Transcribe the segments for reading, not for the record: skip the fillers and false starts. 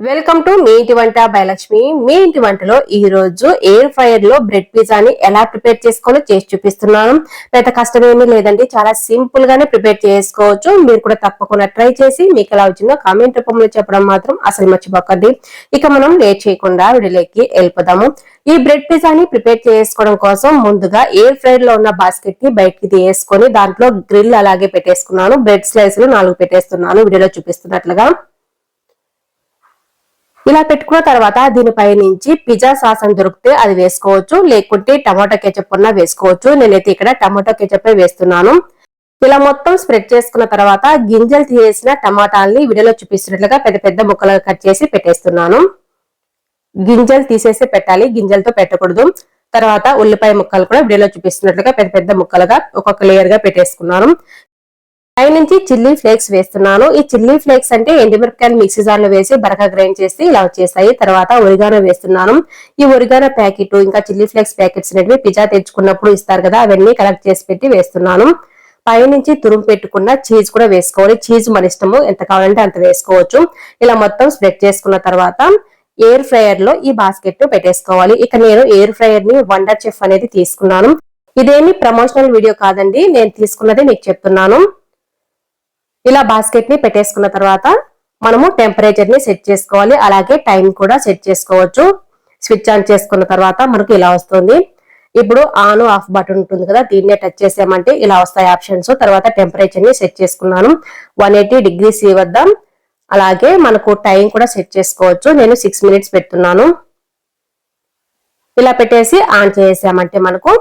Welcome to me ఇంటి వంట by Lakshmi. మీ ఇంటి వంటలో ఈ రోజు ఎయిర్ ఫ్రైయర్ లో బ్రెడ్ పిజ్జాని ఎలా ప్రిపేర్ చేసుకోవాలో చేసి చూపిస్తున్నాను. పెద్ద కష్టమేమీ లేదండి, చాలా సింపుల్ గానే ప్రిపేర్ చేసుకోవచ్చు. మీరు కూడా తప్పకుండా ట్రై చేసి మీకు ఎలా వచ్చిందో కామెంట్ రూపంలో చెప్పడం మాత్రం అసలు మర్చిపోకండి. ఇక మనం లేట్ చేయకుండా వీడియోలోకి వెళ్ళిపోదాము. ఈ బ్రెడ్ పిజ్జాని ప్రిపేర్ చేసుకోవడం కోసం ముందుగా ఎయిర్ ఫ్రైయర్ లో ఉన్న బాస్కెట్ ని బయటకి తీసుకొని దాంట్లో గ్రిల్ అలాగే పెట్టేసుకున్నాను. బ్రెడ్ స్లైస్లు 4 పెట్టేస్తున్నాను వీడియోలో చూపిస్తున్నట్లుగా. ఇలా పెట్టుకున్న తర్వాత దీనిపై నుంచి పిజ్జా సాస్ అని దొరికితే అది వేసుకోవచ్చు, లేకుంటే టమాటో కెచప్ ఉన్నా వేసుకోవచ్చు. నేనైతే ఇక్కడ టమాటో కెచప్ వేస్తున్నాను. ఇలా మొత్తం స్ప్రెడ్ చేసుకున్న తర్వాత గింజలు తీసేసిన టమాటాలని వీడియోలో చూపిస్తున్నట్లుగా పెద్ద పెద్ద ముక్కలుగా కట్ చేసి పెట్టేస్తున్నాను. గింజలు తీసేసి పెట్టాలి, గింజలతో పెట్టకూడదు. తర్వాత ఉల్లిపాయ ముక్కలు కూడా వీడియోలో చూపిస్తున్నట్లుగా పెద్ద పెద్ద ముక్కలుగా ఒక్కొక్క లేయర్ గా పెట్టేసుకున్నాను. పై నుంచి చిల్లీ ఫ్లేక్స్ వేస్తున్నాను. ఈ చిల్లీ ఫ్లేక్స్ అంటే ఎండుమిరపకాయలు మిక్సీ జార్ లో వేసి బరగా గ్రైండ్ చేసి ఇలా వచ్చేసాయి. తర్వాత ఒరిగానో వేస్తున్నాను. ఈ ఒరిగానో ప్యాకెట్ ఇంకా చిల్లీ ఫ్లేక్స్ ప్యాకెట్స్ అనేవి పిజ్జా తెచ్చుకున్నప్పుడు ఇస్తారు కదా, అవన్నీ కలెక్ట్ చేసి పెట్టి వేస్తున్నాను. పై నుంచి తురుము పెట్టుకున్న చీజ్ కూడా వేసుకోవాలి. చీజ్ మన ఇష్టము, ఎంత కావాలంటే అంత వేసుకోవచ్చు. ఇలా మొత్తం స్ప్రెడ్ చేసుకున్న తర్వాత ఎయిర్ ఫ్రైయర్ లో ఈ బాస్కెట్ పెట్టేసుకోవాలి. ఇక నేను ఎయిర్ ఫ్రైయర్ ని వండర్ చెఫ్ అనేది తీసుకున్నాను. ఇదేమి ప్రమోషనల్ వీడియో కాదండి, నేను తీసుకున్నది మీకు చెప్తున్నాను. ఇలా బాస్కెట్ ని పెట్టేసుకున్న తర్వాత మనము టెంపరేచర్ ని సెట్ చేసుకోవాలి, అలాగే టైం కూడా సెట్ చేసుకోవచ్చు. స్విచ్ ఆన్ చేసుకున్న తర్వాత మనకు ఇలా వస్తుంది. ఇప్పుడు ఆన్ ఆఫ్ బటన్ ఉంటుంది కదా, దీన్నే టచ్ చేసామంటే ఇలా వస్తాయి ఆప్షన్స్. తర్వాత టెంపరేచర్ ని సెట్ చేసుకున్నాను 180 degrees వద్ద. అలాగే మనకు టైం కూడా సెట్ చేసుకోవచ్చు. నేను 6 minutes పెడుతున్నాను. ఇలా పెట్టేసి ఆన్ చేసామంటే మనకు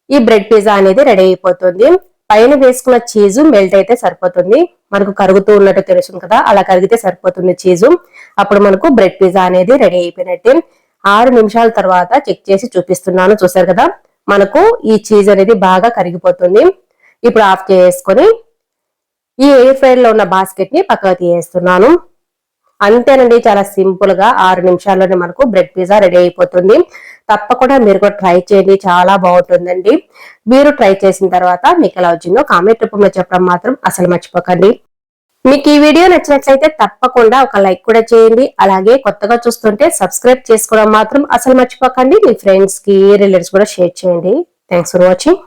ఈ బ్రెడ్ పిజ్జా అనేది రెడీ అయిపోతుంది. పైన వేసుకున్న చీజు మెల్ట్ అయితే సరిపోతుంది. మనకు కరుగుతూ ఉన్నట్టు తెలుస్తుంది కదా, అలా కరిగితే సరిపోతుంది చీజు. అప్పుడు మనకు బ్రెడ్ పిజ్జా అనేది రెడీ అయిపోయినట్టే. 6 నిమిషాల తర్వాత చెక్ చేసి చూపిస్తున్నాను. చూసారు కదా, మనకు ఈ చీజ్ అనేది బాగా కరిగిపోతుంది. ఇప్పుడు ఆఫ్ చేసుకొని ఈ ఎయిర్ ఫ్రైయర్ లో ఉన్న బాస్కెట్ ని పక్కకు తీసేస్తున్నాను. అంతేనండి, చాలా సింపుల్ గా 6 నిమిషాల్లోనే మనకు బ్రెడ్ పిజ్జా రెడీ అయిపోతుంది. తప్పకుండా మీరు కూడా ట్రై చేయండి, చాలా బాగుంటుందండి. మీరు ట్రై చేసిన తర్వాత మీకు ఎలా వచ్చిందో కామెంట్ రూపంలో చెప్పడం మాత్రం అసలు మర్చిపోకండి. మీకు ఈ వీడియో నచ్చినట్లయితే తప్పకుండా ఒక లైక్ కూడా చేయండి. అలాగే కొత్తగా చూస్తుంటే సబ్స్క్రైబ్ చేసుకోవడం మాత్రం అసలు మర్చిపోకండి. మీ ఫ్రెండ్స్ కి రిలేటివ్స్ కూడా షేర్ చేయండి. Thanks for watching.